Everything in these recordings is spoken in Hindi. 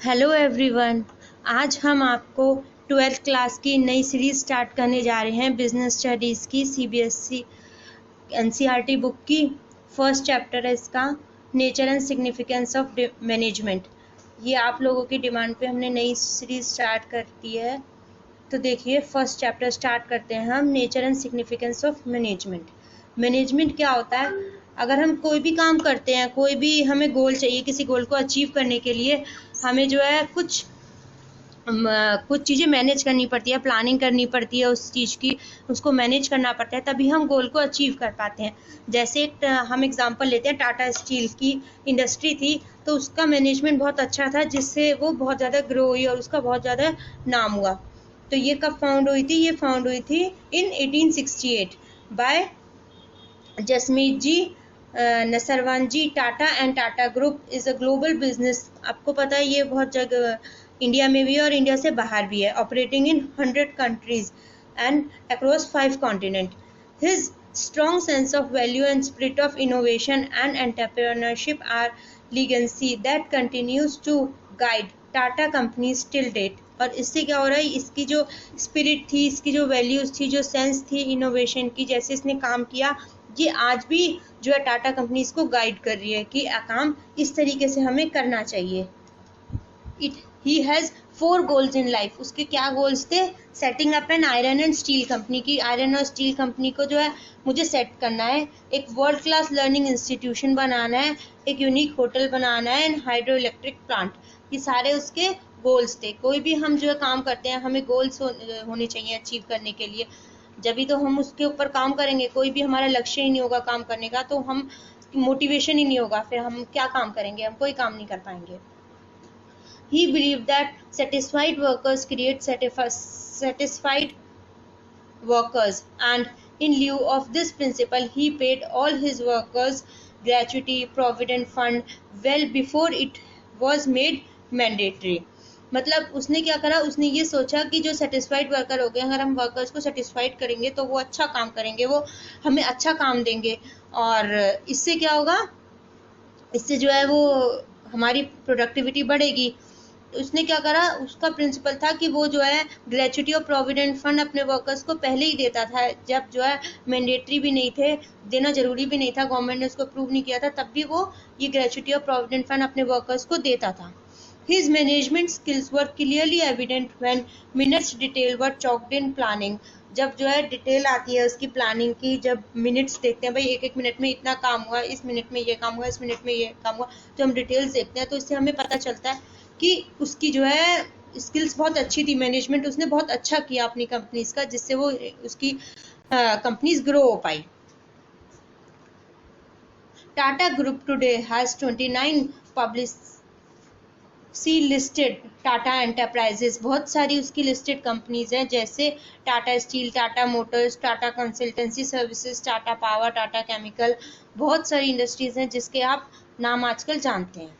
Hello everyone. आज हम आपको 12th क्लास की नई सीरीज स्टार्ट करने जा रहे हैं बिजनेस स्टडीज़ की। सीबीएसई एनसीईआरटी बुक की फर्स्ट चैप्टर है इसका, nature and significance of management. ये आप लोगों की डिमांड पे हमने नई सीरीज स्टार्ट कर दी है। तो देखिए, फर्स्ट चैप्टर स्टार्ट करते हैं हम, nature and significance of management. Management क्या होता है? अगर हम कोई भी काम करते हैं, कोई भी हमें गोल चाहिए, किसी गोल को अचीव करने के लिए हमें जो है कुछ चीज़ें मैनेज करनी पड़ती है, प्लानिंग करनी पड़ती है उस चीज़ की, उसको मैनेज करना पड़ता है, तभी हम गोल को अचीव कर पाते हैं। जैसे हम एग्जांपल लेते हैं, टाटा स्टील की इंडस्ट्री थी, तो उसका मैनेजमेंट बहुत अच्छा था, जिससे वो बहुत ज़्यादा ग्रो हुई और उसका बहुत ज़्यादा नाम हुआ। तो ये कब फाउंड हुई थी? ये फाउंड हुई थी in 1868 by Jamsetji, Nusserwanji. Tata and Tata group is a global business. आपको पता है ये बहुत जगह इंडिया में भी है और इंडिया से बाहर भी है, operating in 100 countries and across 5 continent. His strong sense of value and spirit of innovation and entrepreneurship are legacy that continues to guide Tata companies till date. और इससे क्या हो रहा है, इसकी जो स्पिरिट थी, इसकी जो वैल्यूज थी, जो सेंस थी इनोवेशन की, जैसे इसने काम किया, ये आज भी जो है टाटा कंपनीज को गाइड कर रही है कि काम इस तरीके से हमें करना चाहिए। He has 4 goals in life. उसके क्या गोल्स थे? Setting up an iron and steel company की, आयरन और स्टील कंपनी को जो है मुझे सेट करना है, एक वर्ल्ड क्लास लर्निंग इंस्टीट्यूशन बनाना है, एक यूनिक होटल बनाना है, एंड हाइड्रो इलेक्ट्रिक प्लांट। ये सारे उसके गोल्स थे। कोई भी हम जो है काम करते हैं, हमें गोल्स होने चाहिए अचीव करने के लिए, जब भी तो हम उसके ऊपर काम करेंगे। कोई भी हमारा लक्ष्य ही नहीं होगा काम करने का, तो हम मोटिवेशन ही नहीं होगा, फिर हम क्या काम करेंगे? हम कोई काम नहीं कर पाएंगे। He believed that satisfied workers create satisfied workers, and in lieu of this principle, he paid all his workers gratuity provident fund well before it was made mandatory. मतलब उसने क्या करा, उसने ये सोचा कि जो सेटिस्फाइड वर्कर हो गए, अगर हम वर्कर्स को सेटिस्फाइड करेंगे तो वो अच्छा काम करेंगे, वो हमें अच्छा काम देंगे, और इससे क्या होगा, इससे जो है वो हमारी प्रोडक्टिविटी बढ़ेगी। उसने क्या करा, उसका प्रिंसिपल था कि वो जो है ग्रेचुटी और प्रोविडेंट फंड अपने वर्कर्स को पहले ही देता था, जब जो है मैंडेटरी भी नहीं थे, देना जरूरी भी नहीं था, गवर्नमेंट ने उसको अप्रूव नहीं किया था, तब भी वो ये ग्रेचुटी और प्रोविडेंट फंड अपने वर्कर्स को देता था। His management skills were clearly evident when minutes detail were chalked in planning. जब जो है डिटेल आती है उसकी प्लानिंग की, जब मिनट्स देखते हैं, भाई एक एक मिनट में इतना काम हुआ, इस मिनट में ये काम हुआ, इस मिनट में ये काम हुआ, तो हम डिटेल्स देखते हैं, तो इससे हमें पता चलता है कि उसकी जो है स्किल्स बहुत अच्छी थी, मैनेजमेंट उसने बहुत अच्छा किया अपनी कंपनीज का, जिससे वो उसकी कंपनीज ग्रो हो पाई। टाटा ग्रुप टुडे हैज 29 सी लिस्टेड टाटा एंटरप्राइजेस। बहुत सारी उसकी लिस्टेड कंपनीज हैं, जैसे Tata Steel, Tata Motors, Tata Consultancy Services, Tata Power, Tata Chemical. बहुत सारी इंडस्ट्रीज हैं जिसके आप नाम आजकल जानते हैं।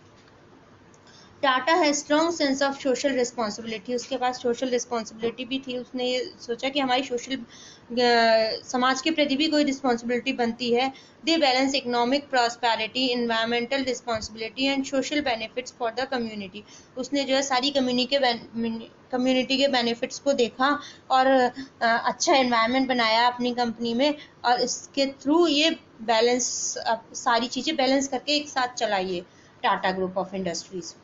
टाटा है strong sense of social responsibility. उसके पास सोशल रिस्पॉन्सिबिलिटी भी थी। उसने ये सोचा कि हमारी समाज के प्रति भी कोई रिस्पॉन्सिबिलिटी बनती है। They balance economic prosperity, environmental responsibility and social benefits for the community. उसने जो है सारी कम्युनिटी के बेनिफिट्स को देखा और अच्छा एनवायरनमेंट बनाया अपनी कंपनी में, और इसके थ्रू ये बैलेंस, सारी चीज़ें बैलेंस करके एक साथ चलाइए Tata group of industries.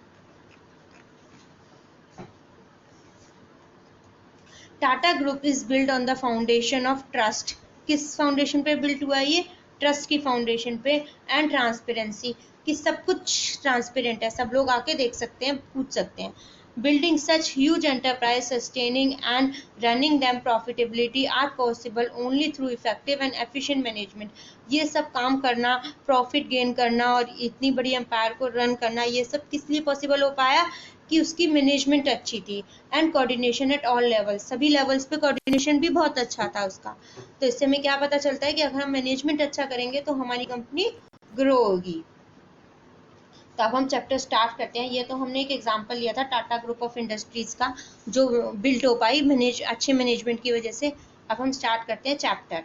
Tata group is build on the foundation of trust. किस फाउंडेशन पे बिल्ड हुआ ये? ट्रस्ट की फाउंडेशन पे, एंड ट्रांसपेरेंसी, कि सब कुछ ट्रांसपेरेंट है, सब लोग आके देख सकते हैं, पूछ सकते हैं। Building such huge enterprise, sustaining and running them profitability are possible only through effective and efficient management. ये सब काम करना, प्रॉफिट गेन करना और इतनी बड़ी एम्पायर को रन करना, ये सब किस लिए पॉसिबल हो पाया? कि उसकी मैनेजमेंट अच्छी थी, and coordination at all levels, सभी लेवल्स पे कोऑर्डिनेशन भी बहुत अच्छा था उसका। तो इससे हमें क्या पता चलता है कि अगर हम मैनेजमेंट अच्छा करेंगे तो हमारी कंपनी ग्रो होगी। तो अब हम चैप्टर स्टार्ट करते हैं। ये तो हमने एक एग्जांपल लिया था टाटा ग्रुप ऑफ इंडस्ट्रीज का, जो बिल्ड हो पाई अच्छे मैनेजमेंट की वजह से। अब हम स्टार्ट करते हैं chapter.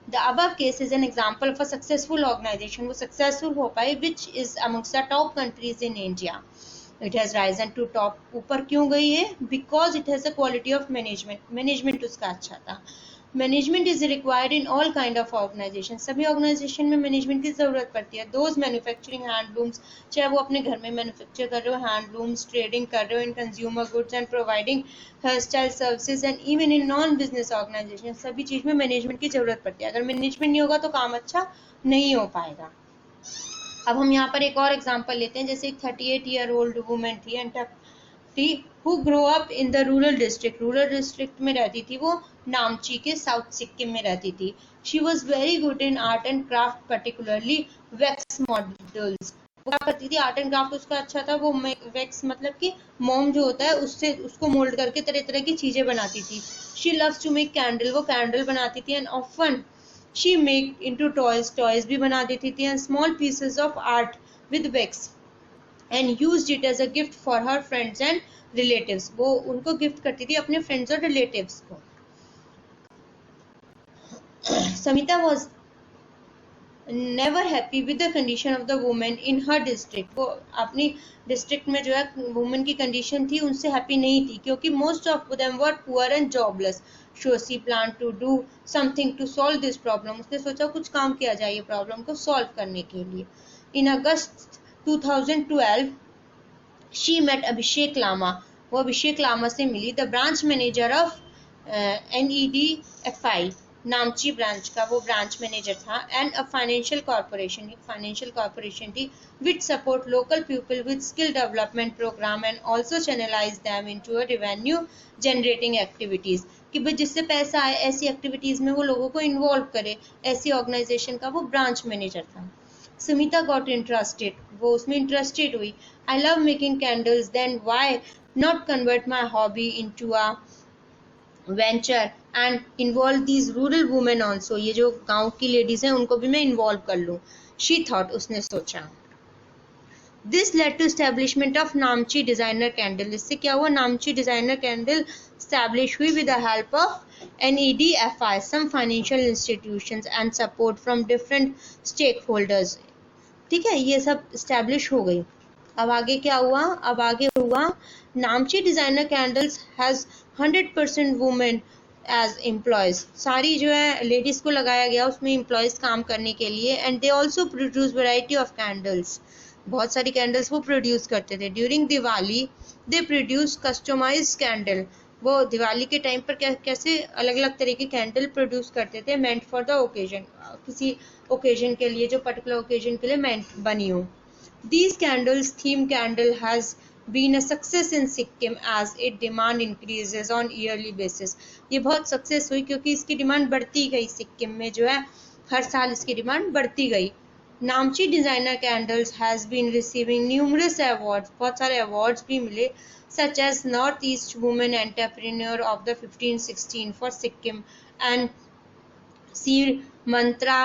The above case is an example of a successful organization, वो सक्सेसफुल हो पाई, which is amongst the top countries in India. It has risen to top, ऊपर क्यों गई है? Because it has a quality of management, management उसका अच्छा था। Management is required in all kind of organisation, सभी ऑर्गेनाइजेशन में मैनेजमेंट की जरूरत पड़ती है। दोज मैन्युफैक्चरिंग हैंडलूम्स, चाहे वो अपने घर में मैन्युफैक्चर कर रहे हो हैंडलूम्स, ट्रेडिंग कर रहे हो in consumer goods and providing hair style services and even in non business organisation, सभी चीज में मैनेजमेंट की जरूरत पड़ती है। अगर मैनेजमेंट नहीं होगा तो काम अच्छा नहीं हो पाएगा। अब हम यहाँ पर एक और एग्जांपल लेते हैं, जैसे एक 38 ईयर ओल्ड वुमेन थी and who grew up in the rural district, rural district में रहती थी वो, नामची के साउथ सिक्किम में रहती थी। She was very good in art and craft, particularly wax models. वो क्या करती थी? आर्ट एंड क्राफ्ट उसका अच्छा था। वो वैक्स मतलब कि मोम जो होता है उससे उसको मोल्ड करके तरह तरह की चीजें बनाती थी। She loves to make candle, वो कैंडल बनाती थी। And often she make into toys, toys भी बना देती थी। And small pieces of art with wax and used it as a gift for her friends and relatives, वो उनको गिफ्ट करती थी अपने फ्रेंड्स और रिलेटिव्स को। Samita was never happy with the condition of the women in her district, वो अपनी डिस्ट्रिक्ट में जो है वुमेन की कंडीशन थी उनसे हैप्पी नहीं थी, क्योंकि most of them were poor and jobless. So she plan to do something to solve this problem, उसने सोचा कुछ काम किया जाए ये प्रॉब्लम को सॉल्व करने के लिए। In August 2012 she met Abhishek Lama, वो अभिषेक लामा से मिली, the branch manager of NEDFI, Namchi branch का वो ब्रांच मैनेजर था। एंड अ फाइनेंशियल कॉर्पोरेशन, एक फाइनेंशियल कॉर्पोरेशन थी, which support local people with skill development programme and also channelise them into a revenue generating activities, कि भाई जिससे पैसा आए ऐसी एक्टिविटीज में वो लोगों को इन्वॉल्व करे, ऐसी ऑर्गेनाइजेशन का वो ब्रांच मैनेजर था। Samita got interested, वो उसमें इंटरेस्टेड हुई। I love making candles, then why not convert my hobby into a venture and involve these rural women also, ये जो गांव की लेडीज हैं उनको भी मैं इन्वॉल्व कर लूं। She thought, उसने सोचा। This led to establishment of Namchi designer candle, इससे क्या हुआ? नामची डिजाइनर कैंडल establish हुई with the help of NEDFI, some financial institutions and support from different stakeholders, ठीक है, ये सब स्टैब्लिश हो गई। अब आगे क्या हुआ? अब आगे हुआ Namchi designer candles has 100% women as employees, सारी जो है लेडीज को लगाया गया उसमें एम्प्लॉयज काम करने के लिए। And they also produce variety of candles, बहुत सारी कैंडल्स वो प्रोड्यूस करते थे। During Diwali they produce customised candle, वो दिवाली के टाइम पर कैसे अलग अलग तरह के कैंडल प्रोड्यूस करते थे, मेंट फॉर द ओकेजन, किसी ओकेजन के लिए, जो पर्टिकुलर ओकेजन के लिए मेंट बनी हो। These candles, theme candle has been a success in Sikkim as its demand increases on yearly basis, ये बहुत सक्सेस हुई क्योंकि इसकी डिमांड बढ़ती गई, सिक्किम में जो है हर साल इसकी डिमांड बढ़ती गई। Namchi designer candles has been receiving numerous awards, बहुत सारे अवार्ड्स भी मिले, such as North East Women Entrepreneur of the 15-16 for Sikkim and Sri Mantra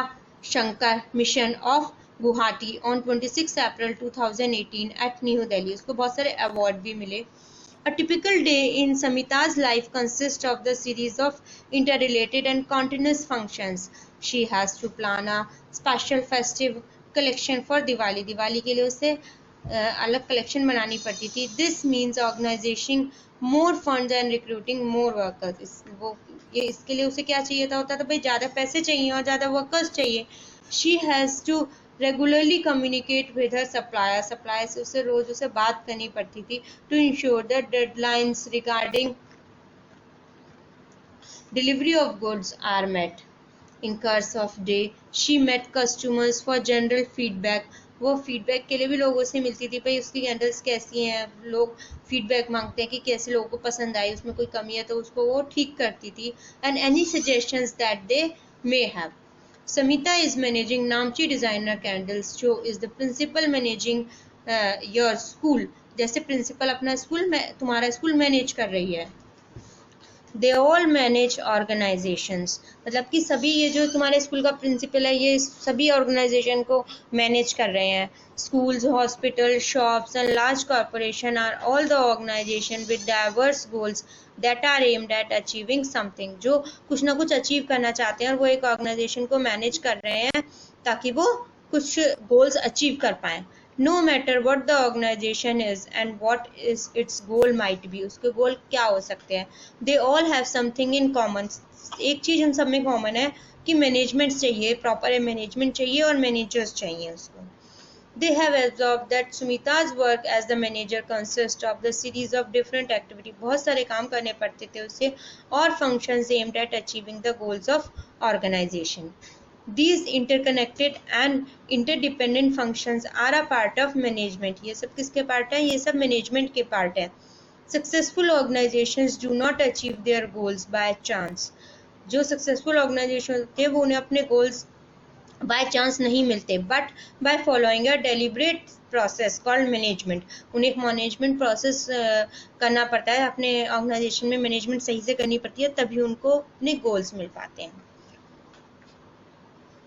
Shankar Mission of Guwahati on 26 April 2018 at New Delhi, उसको बहुत सारे अवार्ड भी मिले। A typical day in Samita's life consists of the series of interrelated and continuous functions. She has to plan a special festive collection for Diwali, Diwali के लिए उसे अलग कलेक्शन बनानी पड़ती थी। This means organizing more funds and recruiting more workers, वो ये इसके लिए उसे क्या चाहिए था? होता था भाई ज़्यादा पैसे चाहिए और ज़्यादा वर्कर्स चाहिए। She has to regularly communicate with her supplier, supplier से उसे रोज उसे बात करनी पड़ती थी, to ensure that deadlines regarding delivery of goods are met. In course of day, she met customers for general feedback, वो फीडबैक के लिए भी लोगों से मिलती थी, भाई उसकी कैंडल्स कैसी हैं, लोग फीडबैक मांगते हैं कि कैसे लोगों को पसंद आई, उसमें कोई कमी है तो उसको वो ठीक करती थी। And any suggestions that they may have. Samita is managing Namchi Designer Candles, जो is the principal managing your school, जैसे प्रिंसिपल अपना स्कूल में तुम्हारा स्कूल मैनेज कर रही है। They all manage organizations, मतलब कि सभी ये जो तुम्हारे स्कूल का प्रिंसिपल है ये सभी ऑर्गेनाइजेशन को मैनेज कर रहे हैं। Schools, hospitals, shops and large corporations are all the organization with diverse goals that are aimed at achieving something, जो कुछ ना कुछ अचीव करना चाहते हैं और वो एक ऑर्गेनाइजेशन को मैनेज कर रहे हैं ताकि वो कुछ गोल्स अचीव कर पाएं। No matter what the organisation is and what is its goal might be, उसके गोल क्या हो सकते हैं, they all have something in common, एक चीज उन सब में कॉमन है कि मैनेजमेंट चाहिए, प्रॉपर मैनेजमेंट चाहिए और मैनेजर्स चाहिए उसको। They have absorbed that Sumita's work as the manager consists of the series of different activities. बहुत सारे काम करने पड़ते थे उसे और functions aimed at achieving the goals of organization. These interconnected and interdependent functions are a part of management. ये सब किसके पार्ट है? ये सब मैनेजमेंट के पार्ट है। Successful organizations do not achieve their goals by chance. जो सक्सेसफुल ऑर्गेनाइजेशन होते हैं वो उन्हें अपने गोल्स बाय चांस नहीं मिलते, but by following a deliberate process called management. उन्हें एक मैनेजमेंट प्रोसेस करना पड़ता है, अपने ऑर्गेनाइजेशन में मैनेजमेंट सही से करनी पड़ती है, तभी उनको अपने गोल्स मिल पाते हैं।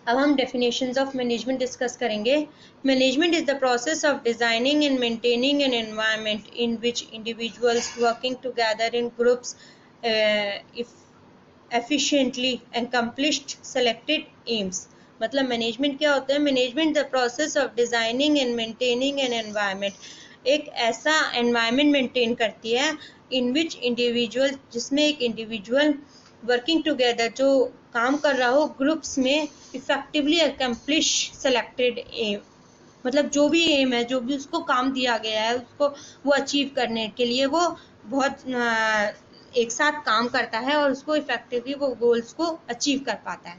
अब हम डेफिनेशंस ऑफ मैनेजमेंट डिस्कस करेंगे। Management is the process of designing and maintaining an environment in which individuals working together in groups efficiently accomplished selected aims। मतलब मैनेजमेंट क्या होता है? Management the process of designing and maintaining an environment, एक ऐसा एनवायरनमेंट मेंटेन करती है इन विच इंडिविजुअल, जिसमें एक इंडिविजुअल वर्किंग टुगेदर, जो काम कर रहा हो ग्रुप्स में, इफेक्टिवली अकम्प्लिश सेलेक्टेड एम, मतलब जो भी एम है, जो भी उसको काम दिया गया है, उसको वो अचीव करने के लिए वो बहुत एक साथ काम करता है और उसको इफेक्टिवली वो गोल्स को अचीव कर पाता है।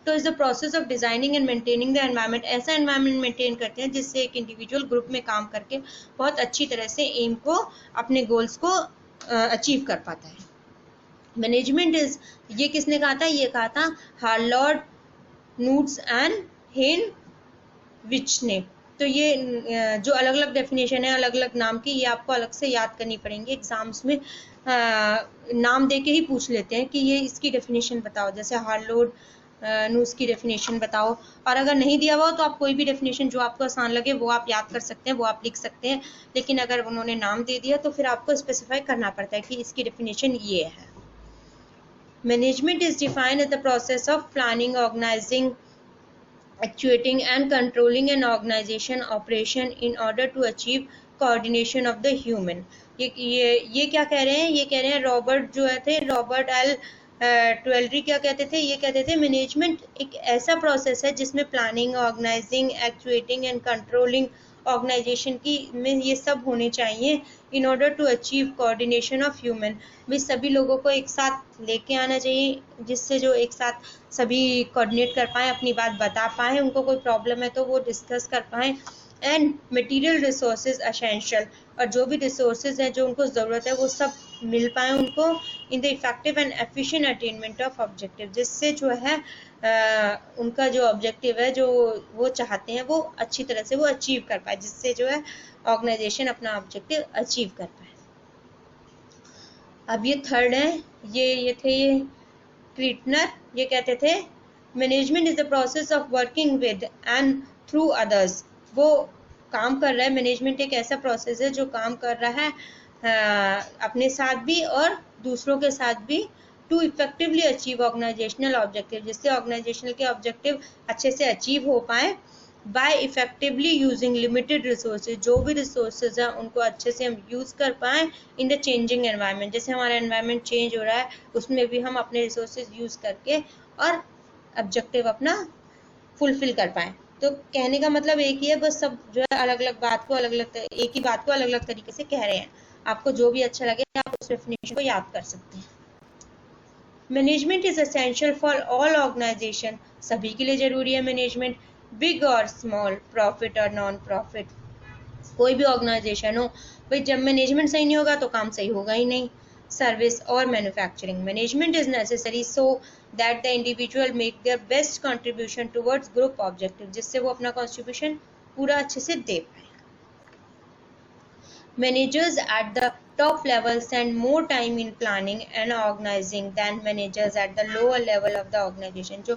तो is the process of designing and maintaining the environment, ऐसा एनवायरनमेंट मेंटेन करते हैं जिससे एक इंडिविजुअल ग्रुप में काम करके बहुत अच्छी तरह से एम को, अपने गोल्स को अचीव कर पाता है। मैनेजमेंट इज, ये किसने कहा था? ये कहा था हार्लॉर्ड, नूट्स एंड हेन विच ने। तो ये जो अलग अलग डेफिनेशन है अलग अलग नाम की, ये आपको अलग से याद करनी पड़ेंगी। एग्जाम्स में नाम दे के ही पूछ लेते हैं कि ये इसकी डेफिनेशन बताओ, जैसे हार्लॉर्ड नूस की डेफिनेशन बताओ, और अगर नहीं दिया हुआ तो आप कोई भी डेफिनेशन जो आपको आसान लगे वो आप याद कर सकते हैं, वो आप लिख सकते हैं। लेकिन अगर उन्होंने नाम दे दिया तो फिर आपको स्पेसिफाई करना पड़ता है कि इसकी डेफिनेशन ये है। Management is defined as the process of planning, organising, actuating and controlling an organization operation in order to achieve coordination of the human। ये क्या कह रहे हैं? ये कह रहे हैं रॉबर्ट जो थे, रॉबर्ट एल ट्वेलरी, क्या कहते थे? ये कहते थे मैनेजमेंट एक ऐसा प्रोसेस है जिसमें planning, organising, actuating and controlling organisation की में ये सब होने चाहिए in order to achieve coordination of human. भी सभी लोगों को एक साथ लेके आना चाहिए, जिससे जो एक साथ सभी कोऑर्डिनेट कर पाएँ, अपनी बात बता पाएँ, उनको कोई प्रॉब्लम है तो वो डिस्कस कर पाएँ। एंड मटेरियल रिसोर्सेज एसेंशियल, और जो भी रिसोर्सेज हैं जो उनको ज़रूरत है वो सब मिल पाए उनको in the effective and efficient attainment of objective, जिससे जो है उनका जो ऑब्जेक्टिव है, जो वो चाहते हैं, वो अच्छी तरह से वो अचीव कर पाए, जिससे जो है ऑर्गेनाइजेशन अपना ऑब्जेक्टिव अचीव कर पाए। अब ये थर्ड है, ये थे ये क्रीटनर, ये कहते थे management is the process of working with and through others. वो काम कर रहा है, मैनेजमेंट एक ऐसा प्रोसेस है जो काम कर रहा है अपने साथ भी और दूसरों के साथ भी, to effectively achieve organisational objective, जिससे ऑर्गेनाइजेशनल के ऑब्जेक्टिव अच्छे से अचीव हो पाए। By effectively using limited resources, जो भी रिसोर्सेज हैं उनको अच्छे से हम यूज़ कर पाएँ इन द चेंजिंग एनवायरनमेंट। जैसे हमारा एनवायरनमेंट चेंज हो रहा है, उसमें भी हम अपने रिसोर्सेज यूज़ करके और ऑब्जेक्टिव अपना फुलफिल कर पाएँ। तो कहने का मतलब एक ही है, बस सब जो है अलग अलग बात को एक ही बात को अलग अलग तरीके से कह रहे हैं। आपको जो भी अच्छा लगे आप उस डेफिनेशन को याद कर सकते हैं। Management is essential for all organisation, सभी के लिए जरूरी है मैनेजमेंट, बिग और स्मॉल, प्रॉफिट और नॉन प्रॉफिट, कोई भी ऑर्गेनाइजेशन हो, भाई जब मैनेजमेंट सही नहीं होगा तो काम सही होगा ही नहीं। सर्विस और manufacturing, management is necessary so that the individual make their best contribution towards group objective, जिससे वो अपना कंट्रीब्यूशन पूरा अच्छे से दे पाए। Managers at the top level spend more time in planning and organizing than managers at the lower level of the organization। जो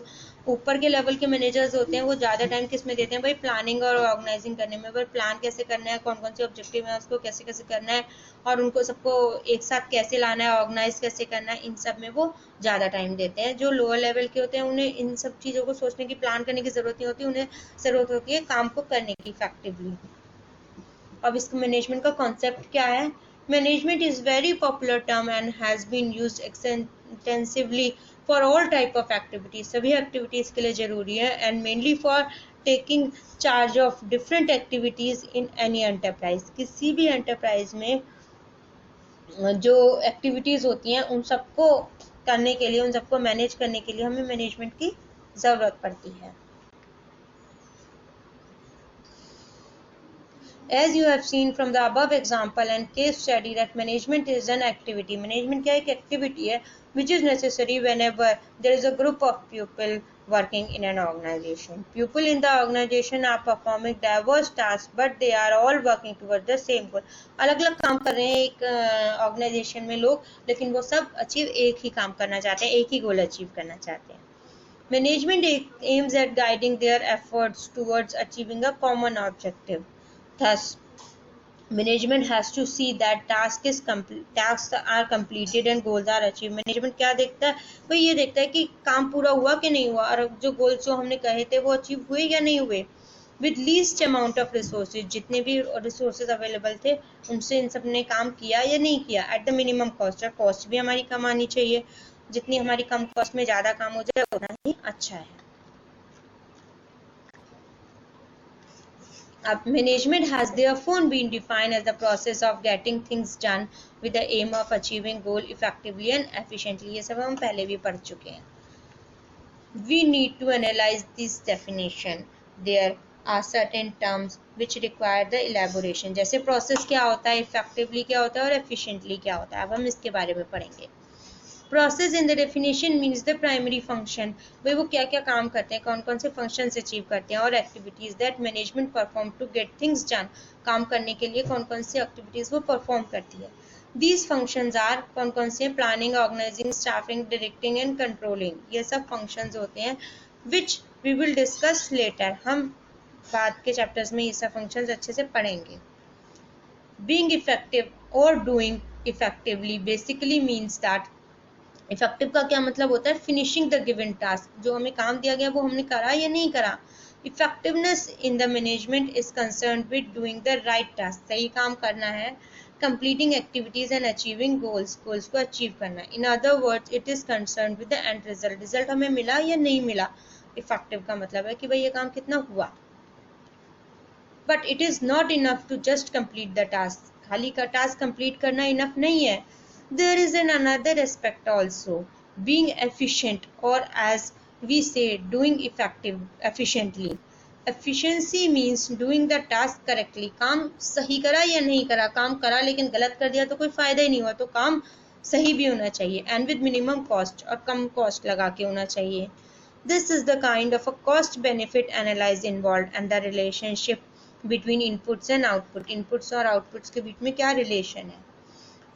ऊपर के लेवल के मैनेजर्स होते हैं वो ज़्यादा टाइम किस में देते हैं? भाई प्लानिंग और ऑर्गेनाइजिंग करने में, भाई प्लान कैसे करना है, कौन कौन से ऑब्जेक्टिव है उसको कैसे कैसे करना है, और उनको सबको एक साथ कैसे लाना है, ऑर्गेनाइज कैसे करना है, इन सब में वो ज़्यादा टाइम देते हैं। जो लोअर लेवल के होते हैं उन्हें इन सब चीज़ों को सोचने की, प्लान करने की ज़रूरत नहीं होती, उन्हें ज़रूरत होती है काम को करने की इफेक्टिवली। अब इसका मैनेजमेंट का कॉन्सेप्ट क्या है? Management is very popular term and has been used extensively for all type of activities, सभी एक्टिविटीज के लिए जरूरी है, and mainly for taking charge of different activities in any enterprise, किसी भी एंटरप्राइज में जो एक्टिविटीज होती हैं उन सबको करने के लिए, उन सबको मैनेज करने के लिए हमें मैनेजमेंट की जरूरत पड़ती है। As you have seen from the above example and case study that management is an activity, management क्या एक activity है which is necessary whenever there is a group of people working in an organization. People in the organization are performing diverse tasks but they are all working towards the same goal. अलग अलग काम कर रहे हैं एक ऑर्गेनाइजेशन में लोग, लेकिन वो सब एक ही काम करना चाहते हैं, एक ही गोल अचीव करना चाहते हैं। Management aims at guiding their efforts towards achieving a common objective. Thus, management has to see that tasks are completed and goals are achieved. Management क्या देखता है? वो ये देखता है कि काम पूरा हुआ कि नहीं हुआ, और जो गोल्स जो हमने कहे थे वो अचीव हुए या नहीं हुए। With least amount of resources, जितने भी रिसोर्सेज अवेलेबल थे उनसे इन सब ने काम किया या नहीं किया। At the minimum cost, और कॉस्ट भी हमारी कम आनी चाहिए, जितनी हमारी कम कॉस्ट में ज़्यादा काम हो जाए उतना ही अच्छा है। Management has therefore been defined as the process of getting things done with the aim of achieving goal effectively and efficiently. ये सब हम पहले भी पढ़ चुके हैं। We need to analyze this definition. There are certain terms which require the elaboration. जैसे process क्या होता है, effectively क्या होता है और efficiently क्या होता है, अब हम इसके बारे में पढ़ेंगे। Process in the definition means the primary function, भाई वो क्या क्या काम करते हैं, कौन कौन से फंक्शंस अचीव करते हैं, और activities that management perform to get things done, काम करने के लिए कौन कौन सी एक्टिविटीज वो परफॉर्म करती है। दीज फंक्शंस आर कौन कौन से? Planning, organising, staffing, directing and controlling, ये सब फंक्शंस होते हैं which we will discuss later. हम बाद के चैप्टर्स में ये सब फंक्शंस अच्छे से पढ़ेंगे। बीइंग इफेक्टिव और doing effectively basically means that, effective का क्या मतलब होता है? फिनिशिंग द गिवन टास्क, जो हमें काम दिया गया वो हमने करा या नहीं करा। Effectiveness in the management is concerned with doing the right task, सही काम करना है, completing activities and achieving goals, goals को अचीव करना। In other words it is concerned with the end result, result हमें मिला या नहीं मिला। इफेक्टिव का मतलब है कि भाई ये काम कितना हुआ। But it is not enough to just complete the task, खाली का टास्क कंप्लीट करना इनफ नहीं है। There is another aspect also, being efficient, or as we say, doing efficiently. Efficiency means doing the task correctly. काम सही करा या नहीं करा, काम करा लेकिन गलत कर दिया तो कोई फायदा ही नहीं हुआ, तो काम सही भी होना चाहिए, and with minimum cost, और कम कॉस्ट लगा के होना चाहिए। This is the kind of a cost benefit analysis involved and the relationship between inputs and output. Inputs और outputs के बीच में क्या relation है।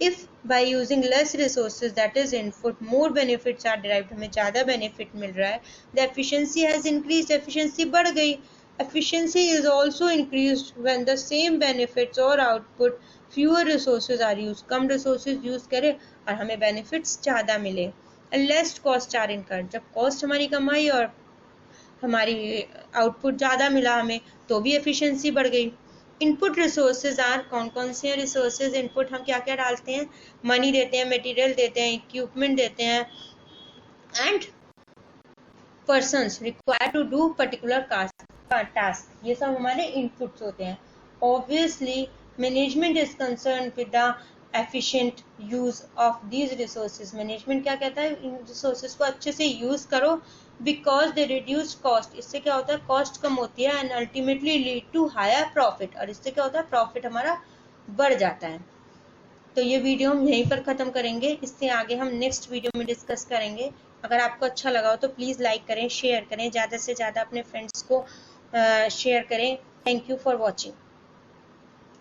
If by using less resources, that is input, more benefits are derived, हमें ज़्यादा benefit मिल रहा है, the efficiency has increased, efficiency बढ़ गई। Efficiency is also increased when the same benefits or output, fewer resources are used, come resources use करें और हमें benefits ज़्यादा मिले। And less costs are incurred, जब cost हमारी कम आई और हमारी output ज़्यादा मिला हमें, तो भी efficiency बढ़ गई। इनपुट रिसोर्सेज आर, कौन कौन से रिसोर्सेज इनपुट, हम क्या क्या डालते हैं, मनी देते हैं, मटेरियल देते हैं, इक्विपमेंट देते हैं, and persons required to do particular task, ये सब हमारे इनपुट्स होते हैं। Obviously management is concern with the efficient use of these resources. Management क्या कहता है, इन रिसोर्सेज को अच्छे से यूज करो, बिकॉज दे रिड्यूस कॉस्ट, इससे क्या होता है, कॉस्ट कम होती है, and ultimately lead to higher profit, और इससे क्या होता है, प्रॉफिट हमारा बढ़ जाता है। तो ये वीडियो हम यहीं पर ख़त्म करेंगे, इससे आगे हम नेक्स्ट वीडियो में डिस्कस करेंगे। अगर आपको अच्छा लगा हो तो प्लीज़ लाइक करें, शेयर करें, ज़्यादा से ज़्यादा अपने फ्रेंड्स को शेयर करें। Thank you for watching.